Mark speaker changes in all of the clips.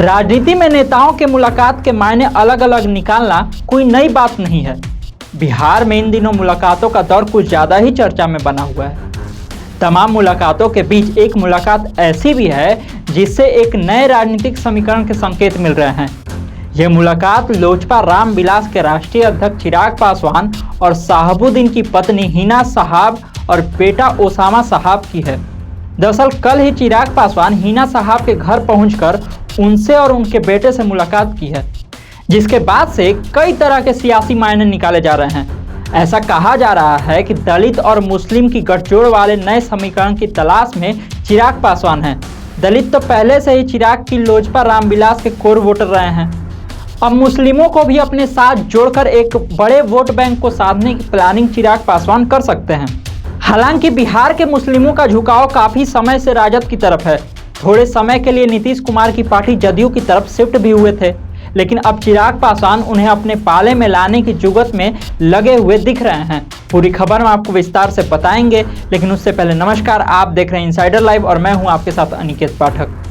Speaker 1: राजनीति में नेताओं के मुलाकात के मायने अलग अलग निकालना कोई नई बात नहीं है। बिहार में इन दिनों मुलाकातों का दौर कुछ ज़्यादा ही चर्चा में बना हुआ है। तमाम मुलाकातों के बीच एक मुलाकात ऐसी भी है जिससे एक नए राजनीतिक समीकरण के संकेत मिल रहे हैं। यह मुलाकात लोजपा रामविलास के राष्ट्रीय अध्यक्ष चिराग पासवान और शहाबुद्दीन की पत्नी हिना साहब और बेटा ओसामा साहब की है। दरअसल कल ही चिराग पासवान हिना साहब के घर पहुंचकर उनसे और उनके बेटे से मुलाकात की है, जिसके बाद से कई तरह के सियासी मायने निकाले जा रहे हैं। ऐसा कहा जा रहा है कि दलित और मुस्लिम की गठजोड़ वाले नए समीकरण की तलाश में चिराग पासवान हैं। दलित तो पहले से ही चिराग की लोजपा रामविलास के कोर वोटर रहे हैं। अब मुस्लिमों को भी अपने साथ जोड़कर एक बड़े वोट बैंक को साधने की प्लानिंग चिराग पासवान कर सकते हैं। हालांकि बिहार के मुस्लिमों का झुकाव काफी समय से राजद की तरफ है। थोड़े समय के लिए नीतीश कुमार की पार्टी जदयू की तरफ शिफ्ट भी हुए थे, लेकिन अब चिराग पासवान उन्हें अपने पाले में लाने की जुगत में लगे हुए दिख रहे हैं। पूरी खबर में आपको विस्तार से बताएंगे, लेकिन उससे पहले नमस्कार, आप देख रहे हैं इनसाइडर लाइव और मैं हूं आपके साथ अनिकेत पाठक।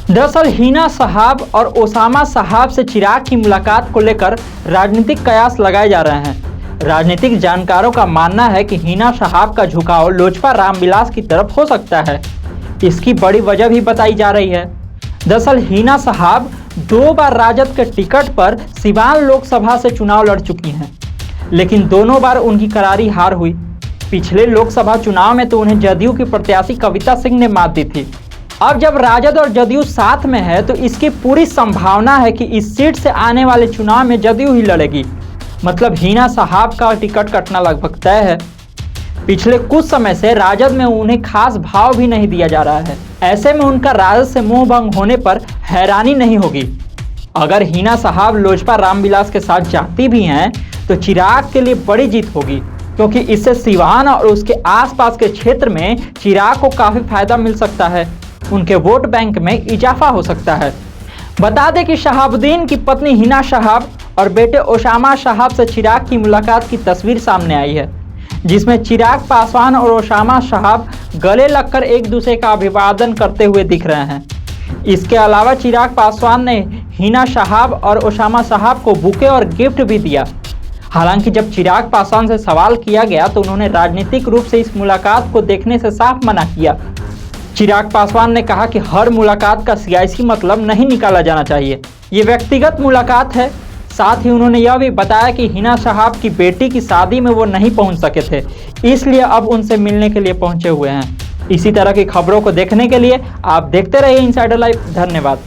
Speaker 1: दरअसल हिना साहब और ओसामा साहब से चिराग की मुलाकात को लेकर राजनीतिक कयास लगाए जा रहे हैं। राजनीतिक जानकारों का मानना है कि हिना साहब का झुकाव लोजपा रामविलास की तरफ हो सकता है। इसकी बड़ी वजह भी बताई जा रही है। दरअसल हिना साहब 2 बार राजद के टिकट पर सिवान लोकसभा से चुनाव लड़ चुकी हैं, लेकिन दोनों बार उनकी करारी हार हुई। पिछले लोकसभा चुनाव में तो उन्हें जदयू की प्रत्याशी कविता सिंह ने मात दी थी। अब जब राजद और जदयू साथ में है तो इसकी पूरी संभावना है कि इस सीट से आने वाले चुनाव में जदयू ही लड़ेगी। मतलब हिना साहब का टिकट कटना लगभग तय है। पिछले कुछ समय से राजद में उन्हें खास भाव भी नहीं दिया जा रहा है। ऐसे में उनका राजद से मोह भंग होने पर हैरानी नहीं होगी। अगर हिना साहब लोजपा रामविलास के साथ जाती भी हैं तो चिराग के लिए बड़ी जीत होगी, क्योंकि इससे सिवान और उसके आसपास के क्षेत्र में चिराग को काफी फायदा मिल सकता है। उनके वोट बैंक में इजाफा हो सकता है। बता दें कि शहाबुद्दीन की पत्नी हिना साहब और बेटे ओसामा साहब से चिराग की मुलाकात की तस्वीर सामने आई है, जिसमें चिराग पासवान और ओसामा साहब गले लगकर एक दूसरे का अभिवादन करते हुए दिख रहे हैं। इसके अलावा चिराग पासवान ने हिना साहब और ओसामा साहब को बुके और गिफ्ट भी दिया। हालांकि जब चिराग पासवान से सवाल किया गया तो उन्होंने राजनीतिक रूप से इस मुलाकात को देखने से साफ मना किया। चिराग पासवान ने कहा कि हर मुलाकात का सियासी मतलब नहीं निकाला जाना चाहिए, ये व्यक्तिगत मुलाकात है। साथ ही उन्होंने यह भी बताया कि हिना साहब की बेटी की शादी में वो नहीं पहुंच सके थे, इसलिए अब उनसे मिलने के लिए पहुंचे हुए हैं। इसी तरह की खबरों को देखने के लिए आप देखते रहिए इनसाइडर लाइव। धन्यवाद।